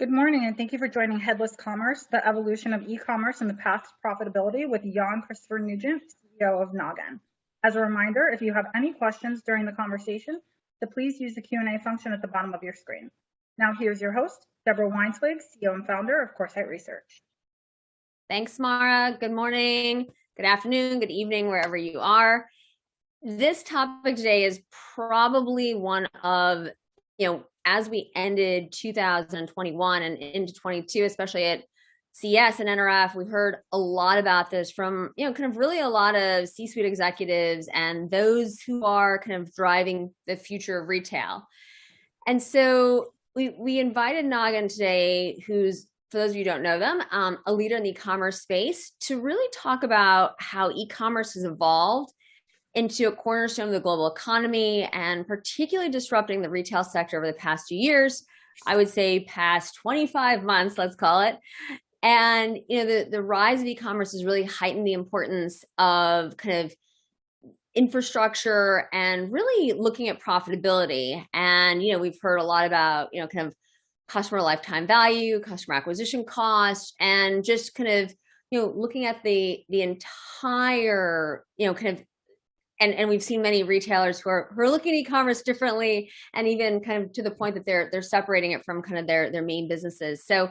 Good morning, and thank you for joining Headless Commerce, the evolution of e-commerce and the path to profitability with Jan-Christopher Nugent, CEO of Nogin. As a reminder, if you have any questions during the conversation, please use the Q&A function at the bottom of your screen. Now here's your host, Deborah Weinswig, CEO and founder of Coresight Research. Thanks, Mara. Good morning, good afternoon, good evening, wherever you are. This topic today is probably one of, as we ended 2021 and into 22, especially at CS and NRF, we heard a lot about this from, kind of really a lot of C-suite executives and those who are kind of driving the future of retail. And so we invited Nogin today, who's, for those of you who don't know them, a leader in the e-commerce space, to really talk about how e-commerce has evolved into a cornerstone of the global economy and particularly disrupting the retail sector over the past few years, I would say past 25 months, let's call it. And, the rise of e-commerce has really heightened the importance of kind of infrastructure and really looking at profitability. And, we've heard a lot about, kind of customer lifetime value, customer acquisition cost, and just kind of, looking at the entire, kind of, and we've seen many retailers who are looking at e-commerce differently, and even kind of to the point that they're separating it from kind of their main businesses. So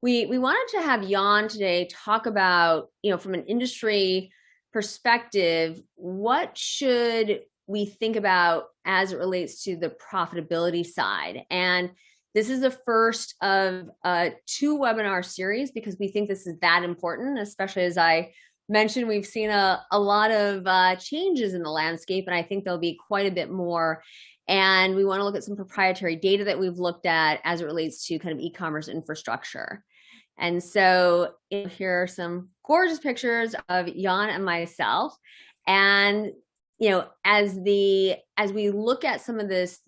we wanted to have Jan today talk about, from an industry perspective, what should we think about as it relates to the profitability side? And this is the first of two webinar series because we think this is that important, especially as I mentioned, we've seen a lot of changes in the landscape, and I think there'll be quite a bit more. And we want to look at some proprietary data that we've looked at as it relates to kind of e-commerce infrastructure. And so here are some gorgeous pictures of Jan and myself. And as we look at some of this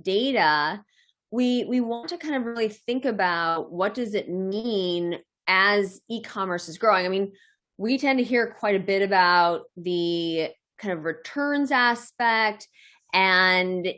data, we want to kind of really think about what does it mean as e-commerce is growing. I mean, we tend to hear quite a bit about the kind of returns aspect and,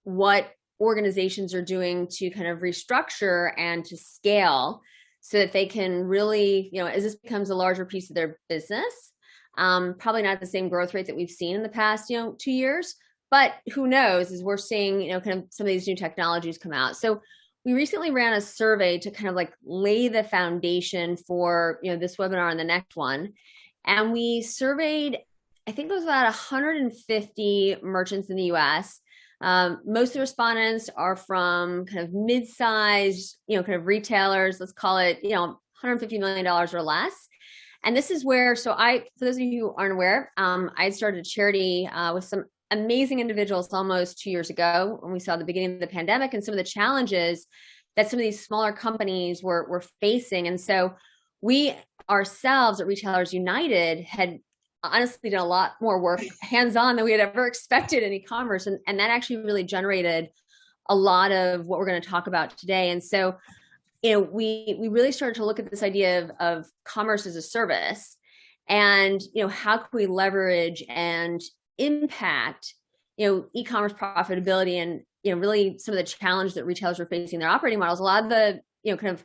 what organizations are doing to kind of restructure and to scale so that they can really, as this becomes a larger piece of their business, probably not the same growth rate that we've seen in the past, 2 years, but who knows, as we're seeing, kind of some of these new technologies come out. So we recently ran a survey to kind of like lay the foundation for, this webinar and the next one. And we surveyed, I think it was about 150 merchants in the US. Most of the respondents are from kind of mid-sized, kind of retailers, let's call it, $150 million or less. And this is where, for those of you who aren't aware, I started a charity with some amazing individuals almost 2 years ago when we saw the beginning of the pandemic and some of the challenges that some of these smaller companies were facing. And so we ourselves at Retailers United had honestly done a lot more work hands-on than we had ever expected in e-commerce. And that actually really generated a lot of what we're going to talk about today. And so, we really started to look at this idea of commerce as a service and, how can we leverage and impact, e-commerce profitability and, really some of the challenges that retailers were facing in their operating models. A lot of the, kind of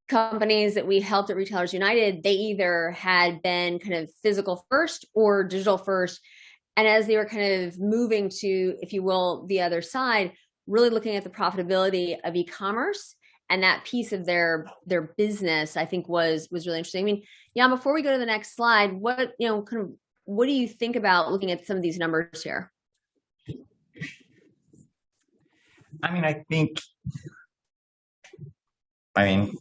companies that we helped at Retailers United, they either had been kind of physical first or digital first. And as they were kind of moving to, if you will, the other side, really looking at the profitability of e-commerce and that piece of their business, I think was really interesting. I mean, Jan, before we go to the next slide, what do you think about looking at some of these numbers here? I mean,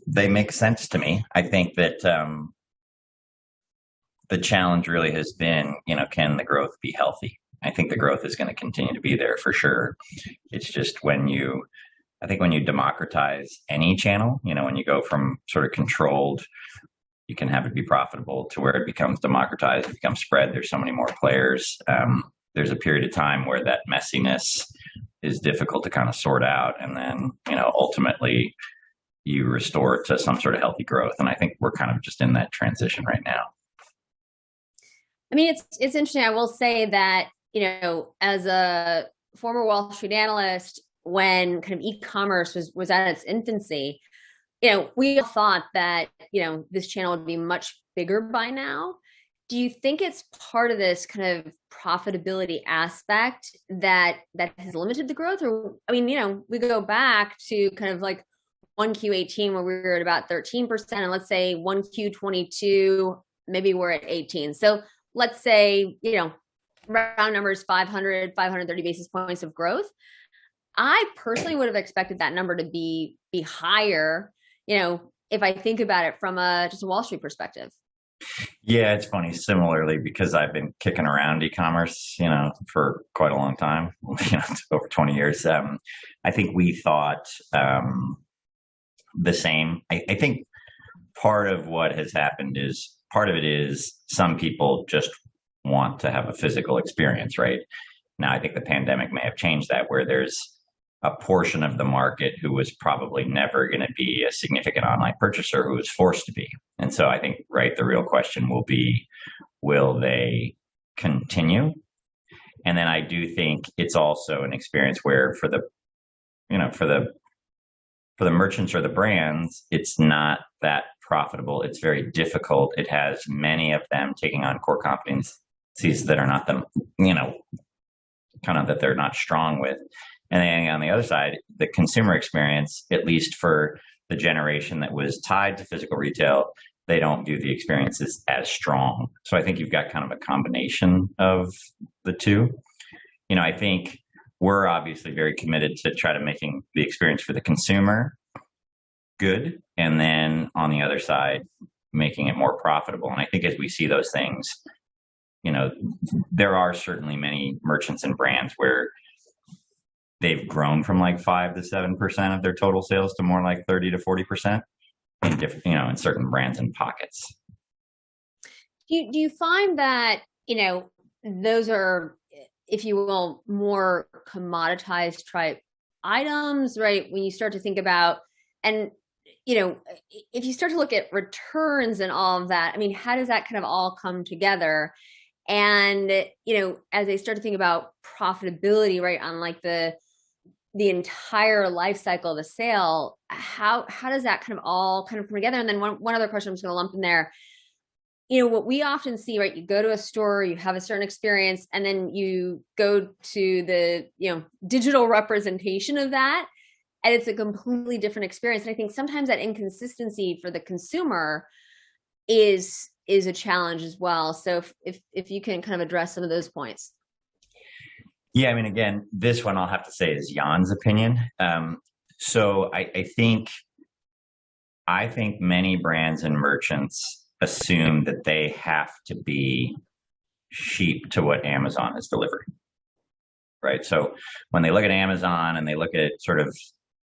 they make sense to me. I think that the challenge really has been, can the growth be healthy? I think the growth is going to continue to be there for sure. It's just when you democratize any channel, when you go from sort of controlled, you can have it be profitable to where it becomes democratized, it becomes spread. There's so many more players. There's a period of time where that messiness is difficult to kind of sort out. And then, ultimately you restore it to some sort of healthy growth. And I think we're kind of just in that transition right now. I mean, it's interesting. I will say that, as a former Wall Street analyst, when kind of e-commerce was at its infancy, we all thought that, this channel would be much bigger by now. Do you think it's part of this kind of profitability aspect that has limited the growth? Or, I mean, we go back to kind of like 1Q18 where we were at about 13%, and let's say 1Q22, maybe we're at 18. So let's say, round numbers, 530 basis points of growth. I personally would have expected that number to be higher, if I think about it from just a Wall Street perspective. Yeah, it's funny. Similarly, because I've been kicking around e-commerce, for quite a long time, over 20 years. I think we thought the same. I think part of what has happened is some people just want to have a physical experience, right? Now, I think the pandemic may have changed that, where there's a portion of the market who was probably never going to be a significant online purchaser who was forced to be. And so I think, right, the real question will be, will they continue? And then I do think it's also an experience where for the merchants or the brands, it's not that profitable. It's very difficult. It has many of them taking on core competencies that are not them, kind of that they're not strong with. And then on the other side, the consumer experience, at least for the generation that was tied to physical retail, they don't view the experiences as strong. So I think you've got kind of a combination of the two. I think we're obviously very committed to try to making the experience for the consumer good. And then on the other side, making it more profitable. And I think as we see those things, there are certainly many merchants and brands where they've grown from like 5 to 7% of their total sales to more like 30 to 40% in different, in certain brands and pockets. Do you find that, those are, if you will, more commoditized type items, right? When you start to think about, and, if you start to look at returns and all of that, I mean, how does that kind of all come together? And, as they start to think about profitability, right, on like the entire life cycle of the sale, how does that kind of all kind of come together? And then one other question I'm just going to lump in there. What we often see, right, you go to a store, you have a certain experience, and then you go to the, digital representation of that, and it's a completely different experience. And I think sometimes that inconsistency for the consumer is a challenge as well. So if you can kind of address some of those points. Yeah, I mean, again, this one I'll have to say is Jan's opinion. So I think many brands and merchants assume that they have to be sheep to what Amazon is delivering, right? So when they look at Amazon and they look at sort of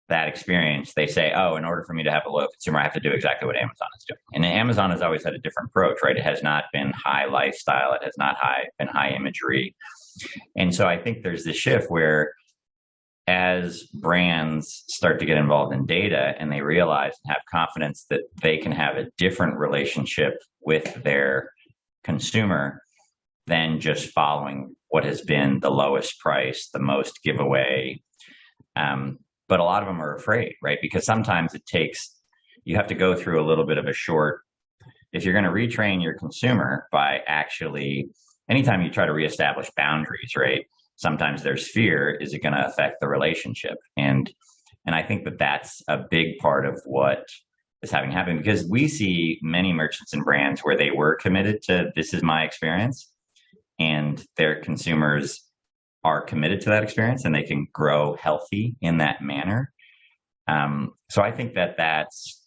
that experience, they say, oh, in order for me to have a loyal consumer, I have to do exactly what Amazon is doing. And Amazon has always had a different approach, right? It has not been high lifestyle. It has not been high imagery. And so I think there's this shift where as brands start to get involved in data and they realize and have confidence that they can have a different relationship with their consumer than just following what has been the lowest price, the most giveaway. But a lot of them are afraid, right? Because sometimes you have to go through a little bit of if you're going to retrain your consumer by actually, anytime you try to reestablish boundaries, right? Sometimes there's fear. Is it going to affect the relationship? And I think that that's a big part of what is having happen, because we see many merchants and brands where they were committed to, this is my experience, and their consumers are committed to that experience and they can grow healthy in that manner. So I think that that's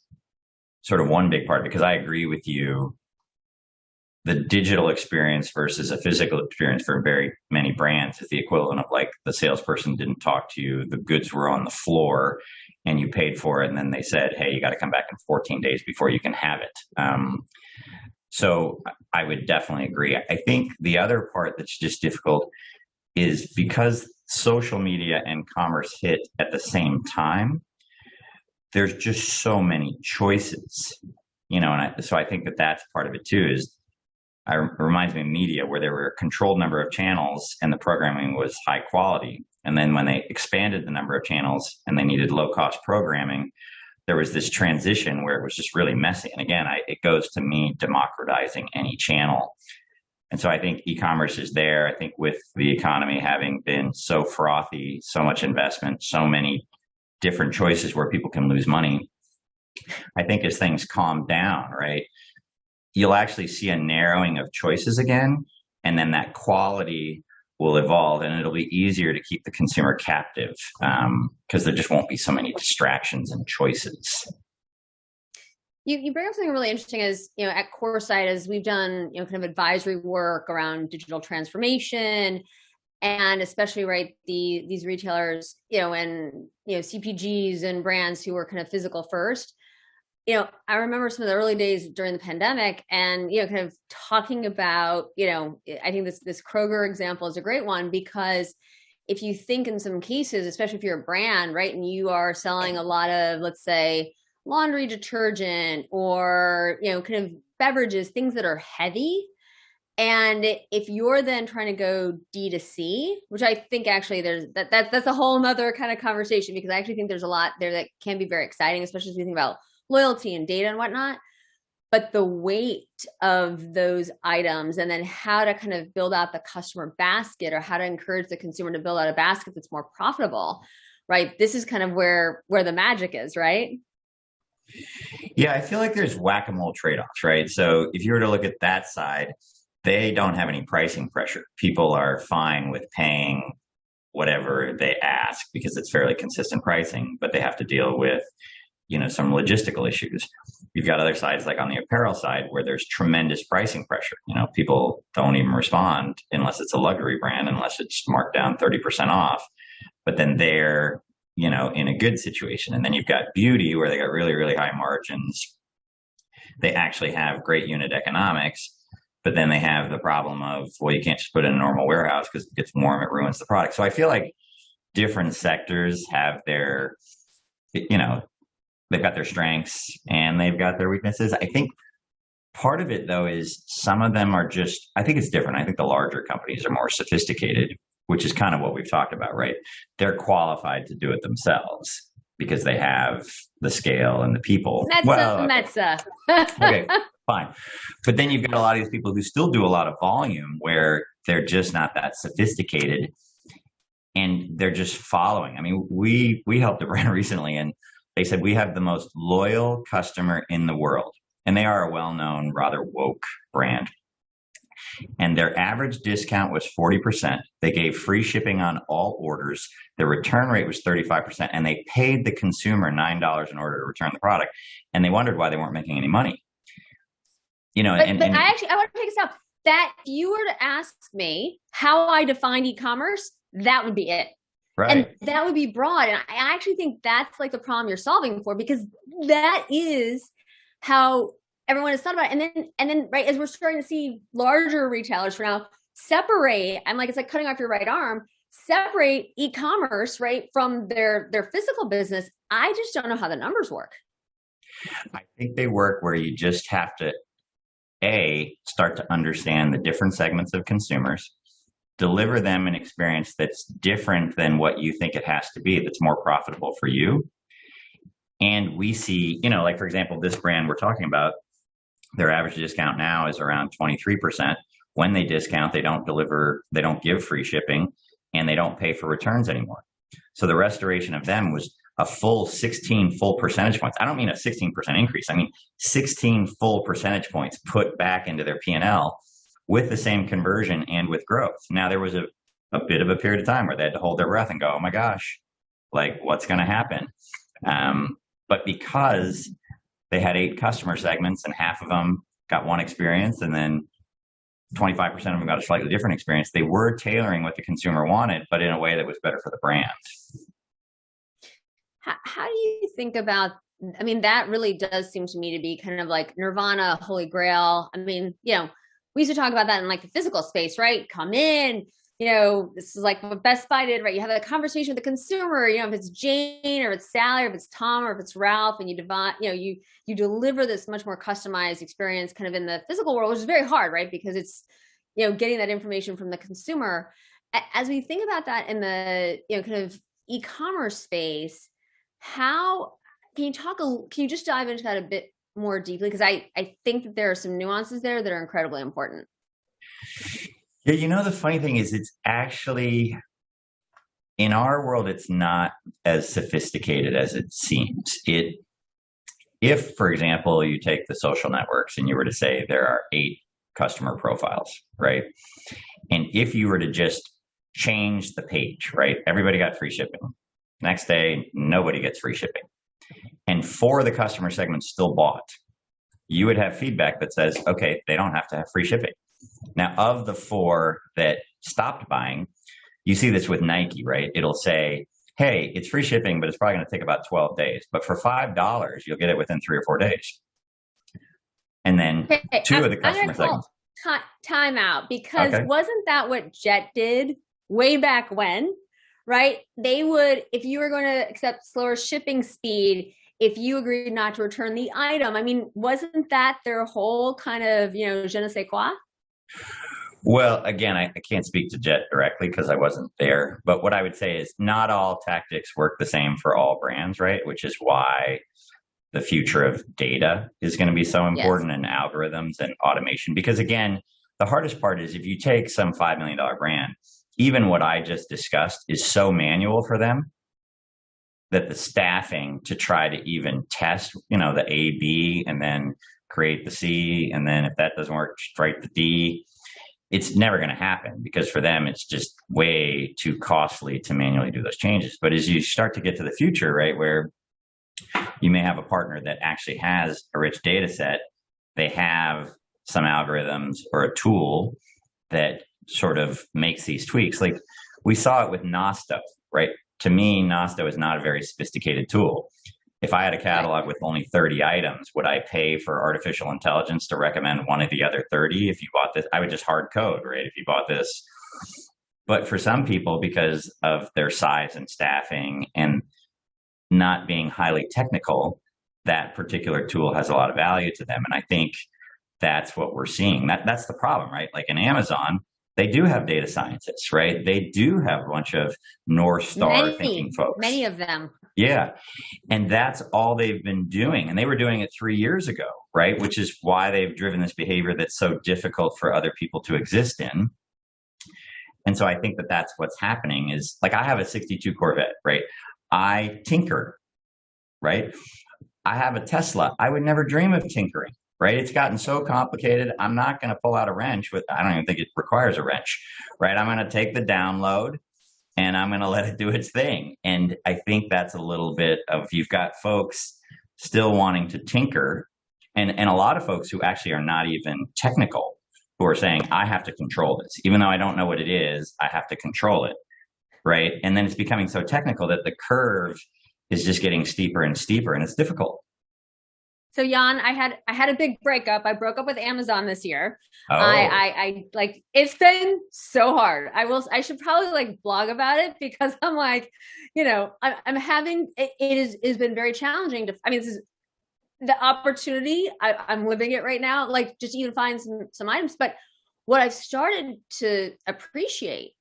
sort of one big part, because I agree with you. The digital experience versus a physical experience for very many brands is the equivalent of like the salesperson didn't talk to you, the goods were on the floor and you paid for it. And then they said, hey, you got to come back in 14 days before you can have it. So I would definitely agree. I think the other part that's just difficult is because social media and commerce hit at the same time, there's just so many choices, and so I think that that's part of it too, it reminds me of media where there were a controlled number of channels and the programming was high quality. And then when they expanded the number of channels and they needed low cost programming, there was this transition where it was just really messy. And again, it goes to me democratizing any channel. And so I think e-commerce is there. I think with the economy having been so frothy, so much investment, so many different choices where people can lose money, I think as things calm down, right, you'll actually see a narrowing of choices again. And then that quality will evolve, and it'll be easier to keep the consumer captive because there just won't be so many distractions and choices. You bring up something really interesting as, at Coresight, as we've done, kind of advisory work around digital transformation, and especially, right, these retailers, and, CPGs and brands who were kind of physical first. I remember some of the early days during the pandemic and, kind of talking about, I think this Kroger example is a great one, because if you think in some cases, especially if you're a brand, right, and you are selling a lot of, let's say, laundry detergent or, kind of beverages, things that are heavy. And if you're then trying to go D2C, which I think actually that's a whole nother kind of conversation, because I actually think there's a lot there that can be very exciting, especially as we think about loyalty and data and whatnot. But the weight of those items, and then how to kind of build out the customer basket, or how to encourage the consumer to build out a basket that's more profitable, right? This is kind of where the magic is, right? Yeah, I feel like there's whack-a-mole trade-offs, right? So if you were to look at that side, they don't have any pricing pressure. People are fine with paying whatever they ask because it's fairly consistent pricing, but they have to deal with, some logistical issues. You've got other sides, like on the apparel side, where there's tremendous pricing pressure. People don't even respond unless it's a luxury brand, unless it's marked down 30% off. But then they're, in a good situation. And then you've got beauty, where they got really, really high margins. They actually have great unit economics, but then they have the problem of, well, you can't just put it in a normal warehouse because it gets warm, it ruins the product. So I feel like different sectors have their, they've got their strengths and they've got their weaknesses. I think part of it, though, is some of them are just, I think it's different. I think the larger companies are more sophisticated, which is kind of what we've talked about, right? They're qualified to do it themselves because they have the scale and the people. Metza. Okay, fine. But then you've got a lot of these people who still do a lot of volume where they're just not that sophisticated and they're just following. I mean, we helped a brand recently and they said, we have the most loyal customer in the world. And they are a well-known, rather woke brand. And their average discount was 40%. They gave free shipping on all orders. Their return rate was 35%. And they paid the consumer $9 in order to return the product. And they wondered why they weren't making any money. But I want to take a step. That if you were to ask me how I define e-commerce, that would be it. Right. And that would be broad. And I actually think that's like the problem you're solving for, because that is how everyone has thought about it. And then right, as we're starting to see larger retailers for now separate, it's like cutting off your right arm, separate e-commerce, right, from their physical business. I just don't know how the numbers work. I think they work where you just have to, start to understand the different segments of consumers, deliver them an experience that's different than what you think it has to be, that's more profitable for you. And we see, like, for example, this brand we're talking about, their average discount now is around 23%. When they discount, they don't give free shipping, and they don't pay for returns anymore. So the restoration of them was a full 16 full percentage points. I don't mean a 16% increase. I mean 16 full percentage points put back into their P&L with the same conversion and with growth. Now, there was a bit of a period of time where they had to hold their breath and go, oh my gosh, like, what's going to happen? But because they had 8 customer segments and half of them got one experience and then 25% of them got a slightly different experience, they were tailoring what the consumer wanted, but in a way that was better for the brand. How do you think about, that really does seem to me to be kind of like nirvana, holy grail. We used to talk about that in like the physical space, right? Come in, this is like what Best Buy did, right? You have a conversation with the consumer, if it's Jane or it's Sally or if it's Tom or if it's Ralph, and you deliver this much more customized experience kind of in the physical world, which is very hard, right? Because it's, getting that information from the consumer. As we think about that in the, kind of e-commerce space, how, can you just dive into that a bit more deeply? Because I think that there are some nuances there that are incredibly important. Yeah, the funny thing is it's actually, in our world, it's not as sophisticated as it seems. If, for example, you take the social networks and you were to say there are 8 customer profiles, right? And if you were to just change the page, right? Everybody got free shipping. Next day, nobody gets free shipping. And 4 of the customer segments still bought. You would have feedback that says, okay, they don't have to have free shipping. Now, of the 4 that stopped buying, you see this with Nike, right? It'll say, hey, it's free shipping, but it's probably going to take about 12 days. But for $5, you'll get it within 3 or 4 days. And then Okay, 2 of the customer segments. Time out, because wasn't that what Jet did way back when, right? They would, if you were going to accept slower shipping speed, if you agreed not to return the item, I mean, wasn't that their whole kind of, je ne sais quoi? Well, again, I can't speak to Jet directly because I wasn't there. But what I would say is not all tactics work the same for all brands, right? Which is why the future of data is going to be so important, and algorithms and automation. Because again, the hardest part is if you take some $5 million brand, even what I just discussed is so manual for them that the staffing to try to even test, the A, B, and then create the C, and then if that doesn't work, write the D, it's never going to happen because for them, it's just way too costly to manually do those changes. But as you start to get to the future, right, where you may have a partner that actually has a rich data set, they have some algorithms or a tool that sort of makes these tweaks. Like we saw it with Nosto, right? To me, Nosto is not a very sophisticated tool. If I had a catalog with only 30 items, would I pay for artificial intelligence to recommend one of the other 30? If you bought this, I would just hard code, right? If you bought this. But for some people, because of their size and staffing and not being highly technical, that particular tool has a lot of value to them. And I think that's what we're seeing. That's the problem, right? Like in Amazon, they do have data scientists, right? They do have a bunch of North Star thinking folks. Many of them. Yeah. And that's all they've been doing. And they were doing it 3 years ago, right? Which is why they've driven this behavior that's so difficult for other people to exist in. And so I think that that's what's happening is like I have a 62 Corvette, right? I tinker, right? I have a Tesla. I would never dream of tinkering, right? It's gotten so complicated. I'm not going to pull out a wrench I don't even think it requires a wrench, right? I'm going to take the download and I'm going to let it do its thing. And I think that's a little bit of, you've got folks still wanting to tinker and a lot of folks who actually are not even technical who are saying, I have to control this. Even though I don't know what it is, I have to control it, right? And then it's becoming so technical that the curve is just getting steeper and steeper, and it's difficult. So Jan, I had a big breakup. I broke up with Amazon this year. Oh. I like, it's been so hard. I should probably like blog about it because I'm like, I'm having, it has been very challenging this is the opportunity. I'm living it right now, like just even find some items. But what I've started to appreciate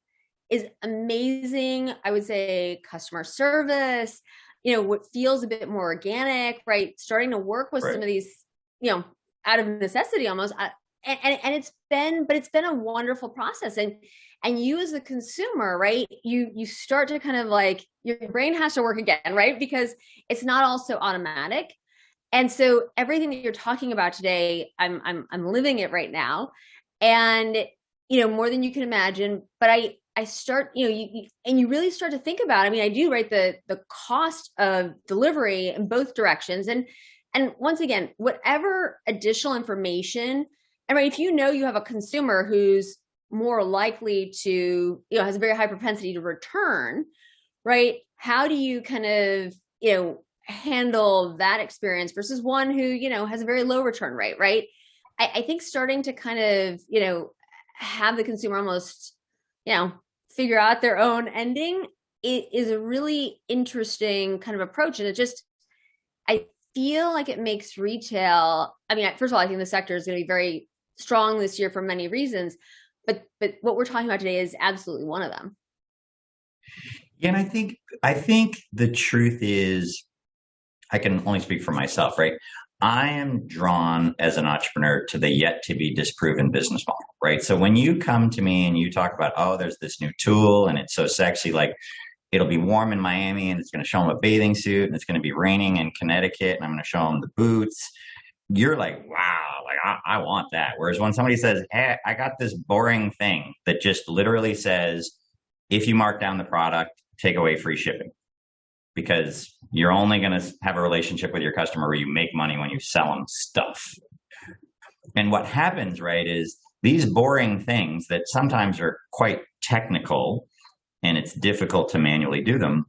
is amazing, I would say, customer service, what feels a bit more organic, right? Starting to work with some of these, out of necessity almost. And it's been a wonderful process. And you as the consumer, right? You start to kind of like, your brain has to work again, right? Because it's not all so automatic. And so everything that you're talking about today, I'm living it right now. And, more than you can imagine, but I start, you really start to think about, I do, right? The cost of delivery in both directions. And once again, whatever additional information, and right, if you have a consumer who's more likely to, has a very high propensity to return, right? How do you kind of, handle that experience versus one who, has a very low return rate, right? I think starting to kind of, have the consumer almost, figure out their own ending, it is a really interesting kind of approach. And I feel like it makes retail, first of all, I think the sector is going to be very strong this year for many reasons, but what we're talking about today is absolutely one of them. Yeah, and I think the truth is I can only speak for myself, right? I am drawn as an entrepreneur to the yet to be disproven business model, right? So when you come to me and you talk about, oh, there's this new tool and it's so sexy, like it'll be warm in Miami and it's going to show them a bathing suit and it's going to be raining in Connecticut and I'm going to show them the boots. You're like, wow, like I want that. Whereas when somebody says, hey, I got this boring thing that just literally says, if you mark down the product, take away free shipping, because you're only going to have a relationship with your customer where you make money when you sell them stuff. And what happens, right, is these boring things that sometimes are quite technical and it's difficult to manually do them.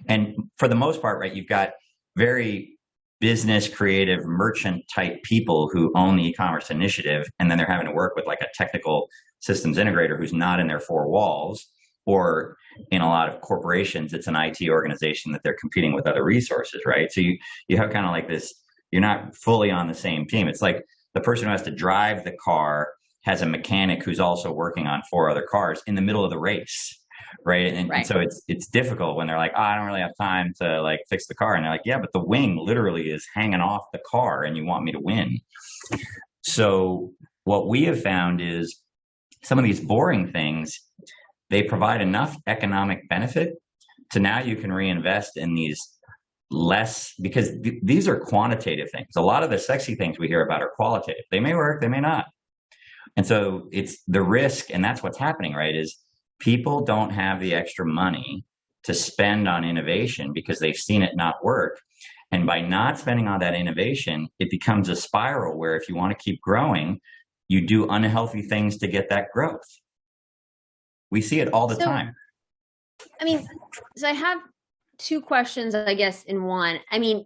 And for the most part, right, you've got very business, creative, merchant type people who own the e-commerce initiative, and then they're having to work with like a technical systems integrator who's not in their four walls. Or in a lot of corporations, it's an IT organization that they're competing with other resources, right? So you have kind of like this, you're not fully on the same team. It's like the person who has to drive the car has a mechanic who's also working on 4 other cars in the middle of the race, right? And so it's difficult when they're like, oh, I don't really have time to like fix the car. And they're like, yeah, but the wing literally is hanging off the car and you want me to win. So what we have found is some of these boring things, they provide enough economic benefit to now you can reinvest in these less, because these are quantitative things. A lot of the sexy things we hear about are qualitative. They may work, they may not. And so it's the risk, and that's what's happening, right, is people don't have the extra money to spend on innovation because they've seen it not work. And by not spending on that innovation, it becomes a spiral where if you want to keep growing, you do unhealthy things to get that growth. We see it all the time. I mean, so I have 2 questions, I guess, in one. I mean,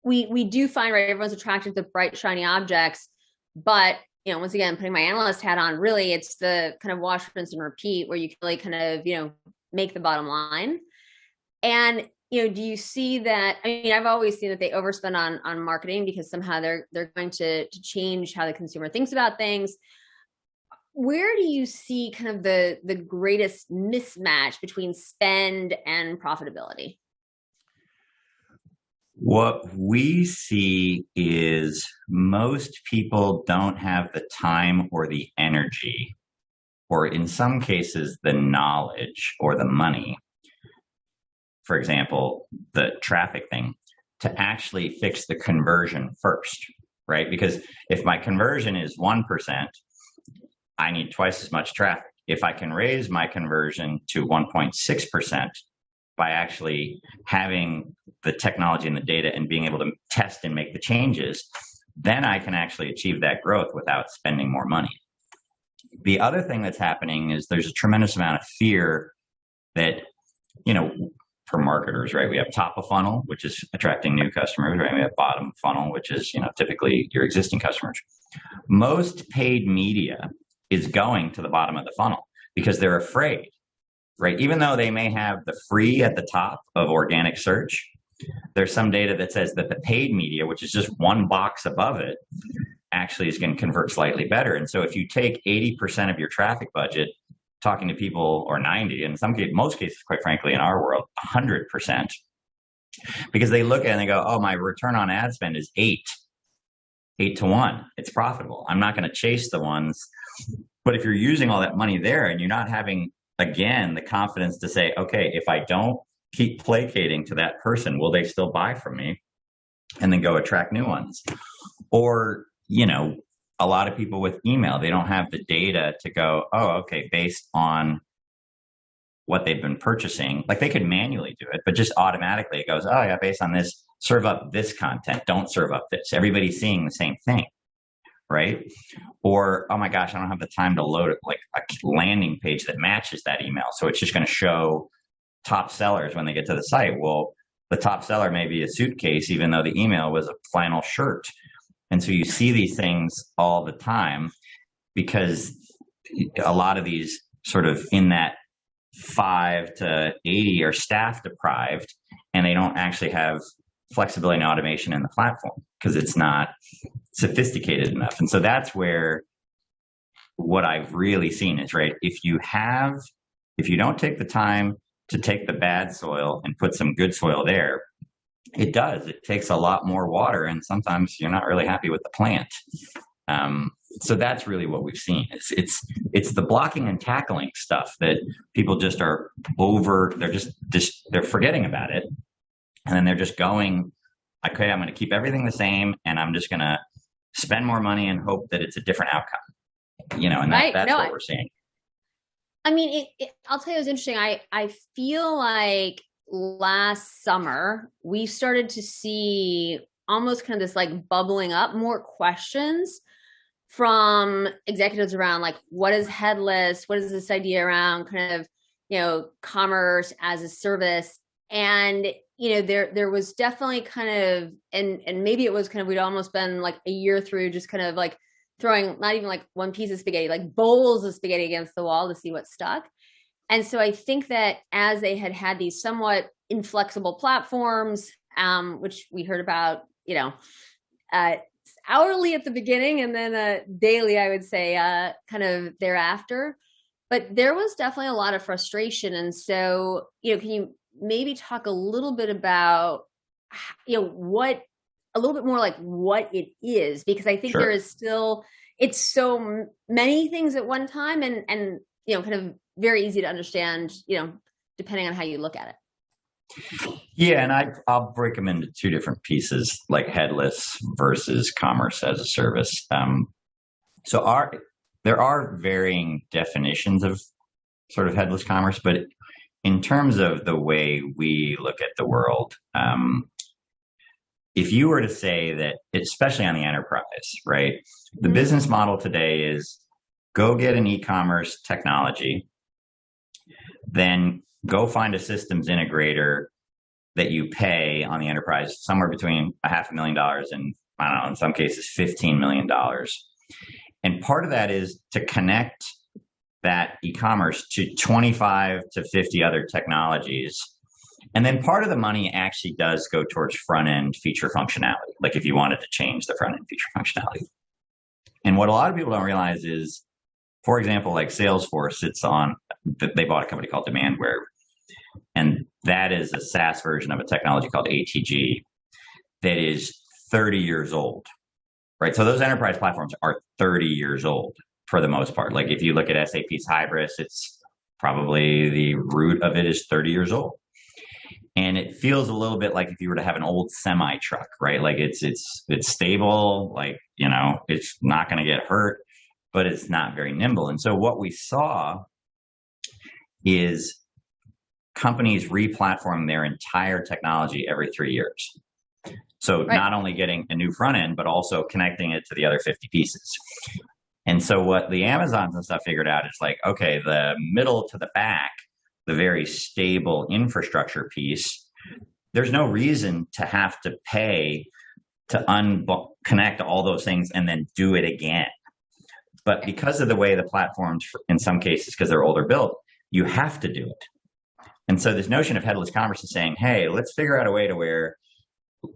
we do find, right, everyone's attracted to bright, shiny objects, but, you know, once again, putting my analyst hat on, really, it's the kind of wash, rinse, and repeat where you can really kind of, you know, make the bottom line. And, you know, do you see that? I mean, I've always seen that they overspend on marketing because somehow they're going to change how the consumer thinks about things. Where do you see kind of the greatest mismatch between spend and profitability? What we see is most people don't have the time or the energy, or in some cases, the knowledge or the money. For example, the traffic thing, to actually fix the conversion first, right? Because if my conversion is 1%, I need twice as much traffic. If I can raise my conversion to 1.6% by actually having the technology and the data and being able to test and make the changes, then I can actually achieve that growth without spending more money. The other thing that's happening is there's a tremendous amount of fear that, you know, for marketers, right? We have top of funnel, which is attracting new customers, right? We have bottom funnel, which is, you know, typically your existing customers. Most paid media is going to the bottom of the funnel because they're afraid, right? Even though they may have the free at the top of organic search, there's some data that says that the paid media, which is just one box above it, actually is going to convert slightly better. And so if you take 80% of your traffic budget, talking to people, or 90, in some cases, most cases, quite frankly, in our world, 100%, because they look at it and they go, oh, my return on ad spend is 8 to 1. It's profitable. I'm not going to chase the ones. But if you're using all that money there and you're not having, again, the confidence to say, okay, if I don't keep placating to that person, will they still buy from me? And then go attract new ones. Or, you know, a lot of people with email, they don't have the data to go, oh, okay, based on what they've been purchasing, like they could manually do it, but just automatically it goes, oh yeah, based on this, serve up this content, don't serve up this. Everybody's seeing the same thing, right? Or, oh my gosh, I don't have the time to load it, like a landing page that matches that email. So it's just going to show top sellers when they get to the site. Well, the top seller may be a suitcase, even though the email was a flannel shirt. And so you see these things all the time because a lot of these sort of in that 5 to 80 are staff deprived and they don't actually have flexibility and automation in the platform because it's not sophisticated enough. And so that's where what I've really seen is, right, if you don't take the time to take the bad soil and put some good soil there, It does. It takes a lot more water, and sometimes you're not really happy with the plant. So that's really what we've seen. It's the blocking and tackling stuff that people just are over. They're forgetting about it, and then they're just going, okay, I'm going to keep everything the same, and I'm just going to spend more money and hope that it's a different outcome. And that's what we're seeing. I mean, I'll tell you, it was interesting. I feel like last summer we started to see almost kind of this like bubbling up, more questions from executives around like, what is headless? What is this idea around kind of, commerce as a service? And, there was definitely kind of, and maybe it was kind of, we'd almost been like a year through just kind of like throwing not even like one piece of spaghetti, like bowls of spaghetti against the wall to see what stuck. And so I think that as they had these somewhat inflexible platforms, which we heard about, hourly at the beginning and then daily, I would say, kind of thereafter. But there was definitely a lot of frustration. And so, can you maybe talk a little bit about, what, a little bit more like what it is? Because I think Sure. there is still, it's so many things at one time and, kind of very easy to understand, depending on how you look at it. Yeah, and I'll break them into two different pieces, like headless versus commerce as a service. So there are varying definitions of sort of headless commerce, but in terms of the way we look at the world, if you were to say that, especially on the enterprise, right, the business model today is go get an e-commerce technology, then go find a systems integrator that you pay on the enterprise somewhere between $500,000 and, I don't know, in some cases, $15 million. And part of that is to connect that e-commerce to 25 to 50 other technologies. And then part of the money actually does go towards front-end feature functionality, like if you wanted to change the front-end feature functionality. And what a lot of people don't realize is, for example, like Salesforce they bought a company called Demandware, and that is a SaaS version of a technology called ATG that is 30 years old, right? So those enterprise platforms are 30 years old for the most part. Like if you look at SAP's Hybris, it's probably the root of it is 30 years old. And it feels a little bit like if you were to have an old semi truck, right? Like it's stable, like, it's not going to get hurt, but it's not very nimble. And so what we saw is companies re-platform their entire technology every 3 years. So not only getting a new front end, but also connecting it to the other 50 pieces. And so what the Amazons and stuff figured out is like, okay, the middle to the back, the very stable infrastructure piece, there's no reason to have to pay to connect all those things and then do it again. But because of the way the platforms, in some cases, because they're older built, you have to do it. And so this notion of headless commerce is saying, hey, let's figure out a way to where,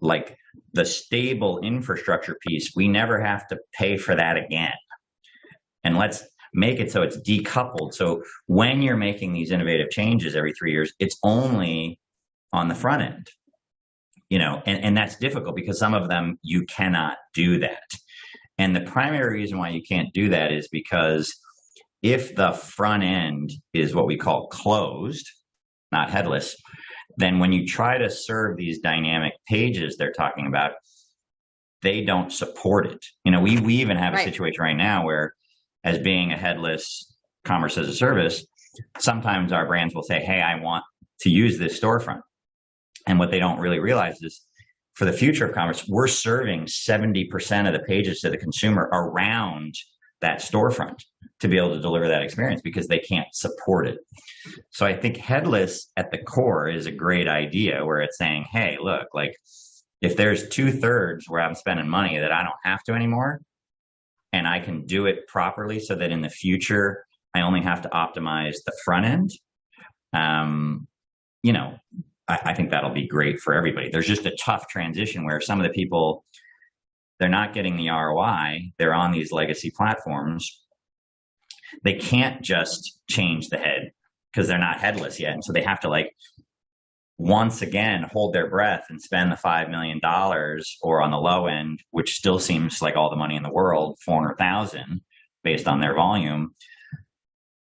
like, the stable infrastructure piece, we never have to pay for that again. And let's make it so it's decoupled. So when you're making these innovative changes every 3 years, it's only on the front end, and that's difficult because some of them you cannot do that. And the primary reason why you can't do that is because if the front end is what we call closed, not headless, then when you try to serve these dynamic pages they're talking about, they don't support it. We even have a situation right now where, as being a headless commerce as a service, sometimes our brands will say, hey, I want to use this storefront. And what they don't really realize is, for the future of commerce, we're serving 70% of the pages to the consumer around that storefront to be able to deliver that experience because they can't support it. So I think headless at the core is a great idea where it's saying, hey, look, like if there's 2/3 where I'm spending money that I don't have to anymore, and I can do it properly so that in the future, I only have to optimize the front end, I think that'll be great for everybody. There's just a tough transition where some of the people, they're not getting the ROI. They're on these legacy platforms. They can't just change the head because they're not headless yet. And so they have to once again hold their breath and spend the $5 million, or on the low end, which still seems like all the money in the world, 400,000 based on their volume,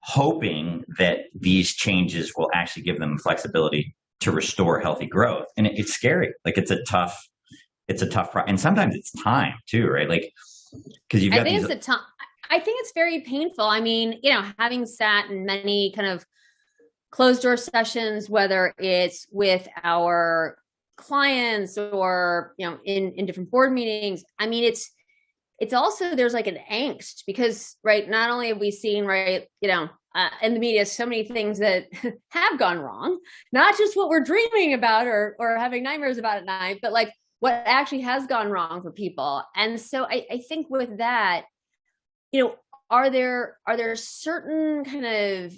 hoping that these changes will actually give them flexibility to restore healthy growth. And it's scary. Like it's a tough and sometimes it's time too, right? Like, because you've got I think it's very painful. I mean, having sat in many kind of closed door sessions, whether it's with our clients or, in different board meetings, I mean, it's also, there's like an angst because, right, not only have we seen, right, in the media, so many things that have gone wrong, not just what we're dreaming about or having nightmares about at night, but like what actually has gone wrong for people. And so I think with that, are there certain kind of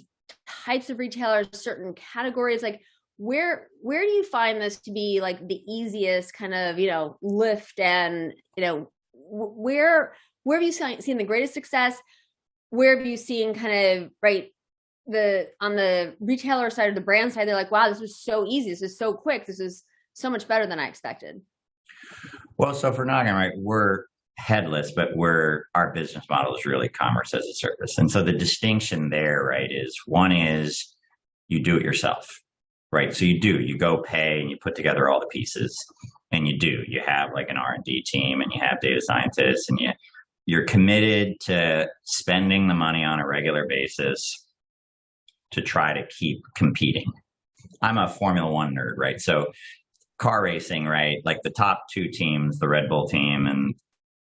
types of retailers, certain categories, like where do you find this to be like the easiest kind of, lift, and, where have you seen the greatest success? Where have you seen kind of, right, on the retailer side or the brand side, they're like, wow, this was so easy. This is so quick. This is so much better than I expected. Well, so for Nogin, right, we're headless, but our business model is really commerce as a service. And so the distinction there, right, is one is you do it yourself, right? So you go pay and you put together all the pieces, and you have like an R&D team and you have data scientists, and you're committed to spending the money on a regular basis to try to keep competing. I'm a Formula One nerd, right? So car racing, right? Like the top two teams, the Red Bull team and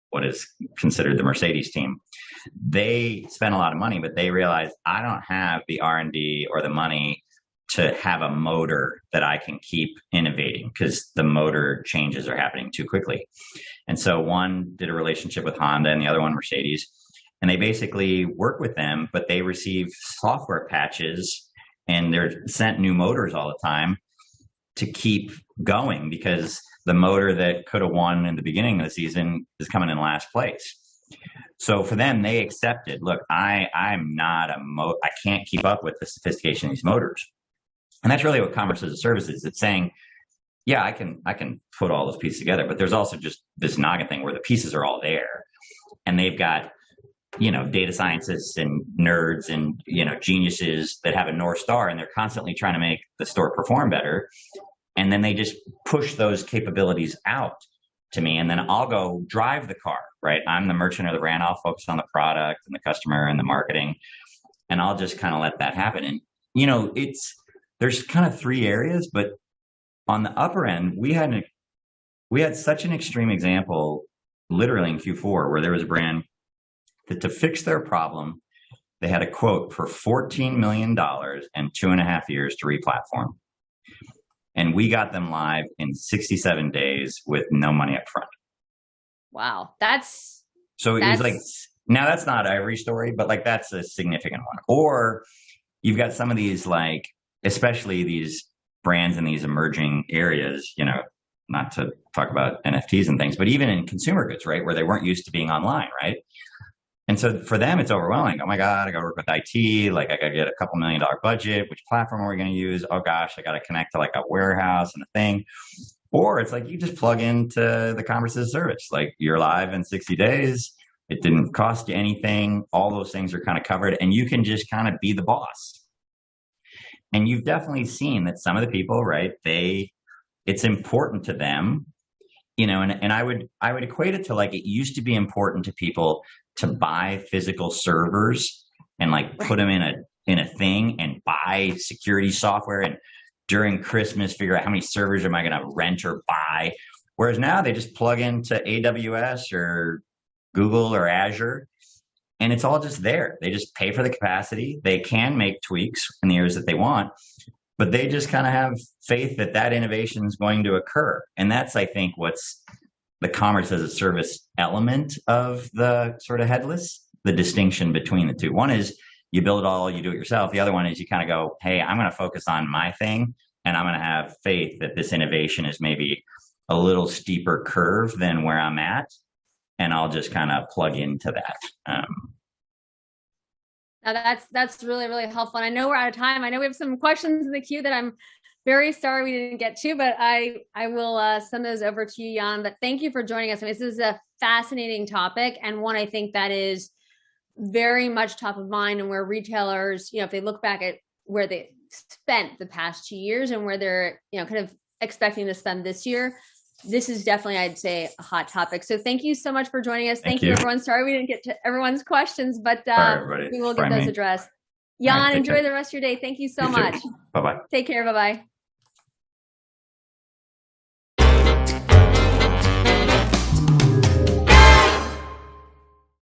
what is considered the Mercedes team, they spend a lot of money, but they realize I don't have the R&D or the money to have a motor that I can keep innovating because the motor changes are happening too quickly. And so one did a relationship with Honda and the other one Mercedes, and they basically work with them, but they receive software patches and they're sent new motors all the time to keep going because the motor that could have won in the beginning of the season is coming in last place. So for them, they accepted, look, I'm not I can't keep up with the sophistication of these motors. And that's really what commerce as a service is. It's saying, yeah, I can put all those pieces together, but there's also just this Nogin thing where the pieces are all there, and they've got, data scientists and nerds and, geniuses that have a North Star, and they're constantly trying to make the store perform better. And then they just push those capabilities out to me, and then I'll go drive the car, right? I'm the merchant or the brand. I'll focus on the product and the customer and the marketing, and I'll just kind of let that happen. And, there's kind of three areas, but on the upper end, we had such an extreme example literally in Q4 where there was a brand that to fix their problem, they had a quote for $14 million and 2.5 years to replatform. And we got them live in 67 days with no money up front. Wow. It was like, now that's not every story, but like that's a significant one. Or you've got some of these, like, especially these brands in these emerging areas, not to talk about NFTs and things, but even in consumer goods, right, where they weren't used to being online, right? And so for them, it's overwhelming. Oh my God, I got to work with IT. Like I got to get a couple $1 million budget. Which platform are we going to use? Oh gosh, I got to connect to like a warehouse and a thing. Or it's like you just plug into the commerce as a service. Like you're live in 60 days. It didn't cost you anything. All those things are kind of covered, and you can just kind of be the boss. And you've definitely seen that some of the people, right, it's important to them, and I would equate it to like it used to be important to people to buy physical servers and like put them in a thing and buy security software, and during Christmas figure out how many servers am I going to rent or buy. Whereas now they just plug into AWS or Google or Azure, and it's all just there. They just pay for the capacity. They can make tweaks in the areas that they want, but they just kind of have faith that innovation is going to occur. And that's, I think, what's the commerce as a service element of the sort of headless, the distinction between the two. One is you build it all, you do it yourself. The other one is you kind of go, hey, I'm going to focus on my thing, and I'm going to have faith that this innovation is maybe a little steeper curve than where I'm at, and I'll just kind of plug into that. Now that's really, really helpful. And I know we're out of time. I know we have some questions in the queue that I'm very sorry we didn't get to, but I will send those over to you, Jan. But thank you for joining us. I mean, this is a fascinating topic, and one I think that is very much top of mind, and where retailers, if they look back at where they spent the past 2 years and where they're, kind of expecting to spend this year, this is definitely, I'd say, a hot topic. So thank you so much for joining us. Thank you, everyone. Sorry we didn't get to everyone's questions, but we will get those addressed. Jan, enjoy the rest of your day. Thank you so much. Bye-bye. Take care. Bye-bye.